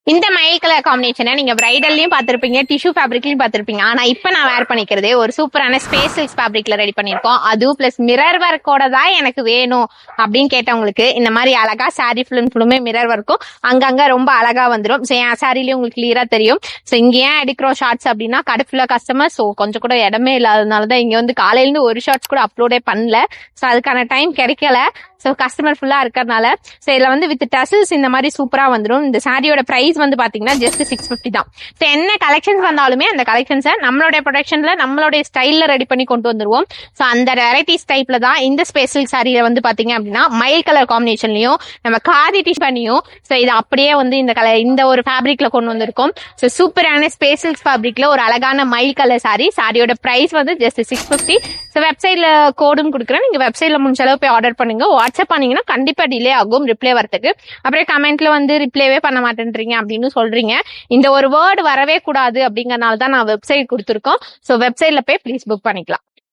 இந்த மயில் கலர் காம்பினேஷனை நீங்க பிரைடல்லையும் பார்த்திருப்பீங்க, டிஷ்யூ ஃபேப்ரிக்லயும் பார்த்திருப்பீங்க. ஆனா இப்ப நான் வேர் பண்ணிக்கிறது ஒரு சூப்பரான ஸ்பேஸ் சில்க் ஃபேப்ரிக்ல ரெடி பண்ணிருக்கோம். அதுவும் பிளஸ் மிரர் ஒர்க்கோட தான் எனக்கு வேணும் அப்படின்னு கேட்டவங்களுக்கு இந்த மாதிரி அழகா சாரி ஃபுல்லுமே மிரர் ஒர்க்கும் அங்கங்க ரொம்ப அழகா வந்துடும். என் சாரிலயும் உங்களுக்கு கிளியரா தெரியும். ஸோ இங்க ஏன் எடுக்கிறோம் ஷார்ட்ஸ் அப்படின்னா கடை ஃபுல்லா கஸ்டமர், ஸோ கொஞ்சம் கூட இடமே இல்லாததுனாலதான் இங்க வந்து காலையில இருந்து ஒரு ஷார்ட்ஸ் கூட அப்லோடே பண்ணல. ஸோ அதுக்கான டைம் கிடைக்கல. ஸோ கஸ்டமர் ஃபுல்லா இருக்கிறதுனால ஸோ இதுல வந்து வித் டசில்ஸ் இந்த மாதிரி சூப்பரா வந்துடும். இந்த சாரியோட பிரைஸ் வந்து பாத்தீங்கன்னா ஜஸ்ட் 650 தான். ஸோ என்ன கலெக்ஷன்ஸ் வந்தாலுமே அந்த கலெக்ஷன்ஸை நம்மளுடைய ப்ரொடக்ஷன்ல நம்மளுடைய ஸ்டைல்ல ரெடி பண்ணி கொண்டு வந்துருவோம். ஸோ அந்த வெரைட்டிஸ் டைப்ல தான் இந்த ஸ்பெஷல் சாரியில வந்து பாத்தீங்க அப்படின்னா மயில் கலர் காம்பினேஷன்லயும் நம்ம காதி டிஷ் பண்ணியும் ஸோ இது அப்படியே வந்து இந்த கலர் இந்த ஒரு ஃபேப்ரிக்ல கொண்டு வந்திருக்கோம். ஸோ சூப்பரான ஸ்பெஷல் ஃபேப்ரிக்ல ஒரு அழகான மயில் கலர் சாரி. சாரியோட பிரைஸ் வந்து ஜஸ்ட் 650. ஸோ வெப்சைட்ல கோடும் கொடுக்குறேன். நீங்க வெப்சைட்ல முடிஞ்ச அளவு போய் ஆர்டர் பண்ணுங்க. வாட்ஸ்அப் பண்ணீங்கன்னா கண்டிப்பா டிலே ஆகும் ரிப்ளை வரதுக்கு. அப்புறம் கமெண்ட்ல வந்து ரிப்ளைவே பண்ண மாட்டேன்றீங்க அப்படின்னு சொல்றீங்க. இந்த ஒரு வேர்டு வரவே கூடாது அப்படிங்கறனால தான் நான் வெப்சைட் கொடுத்துருக்கோம். ஸோ வெப்சைட்ல போய் ப்ளீஸ் புக் பண்ணிக்கலாம்.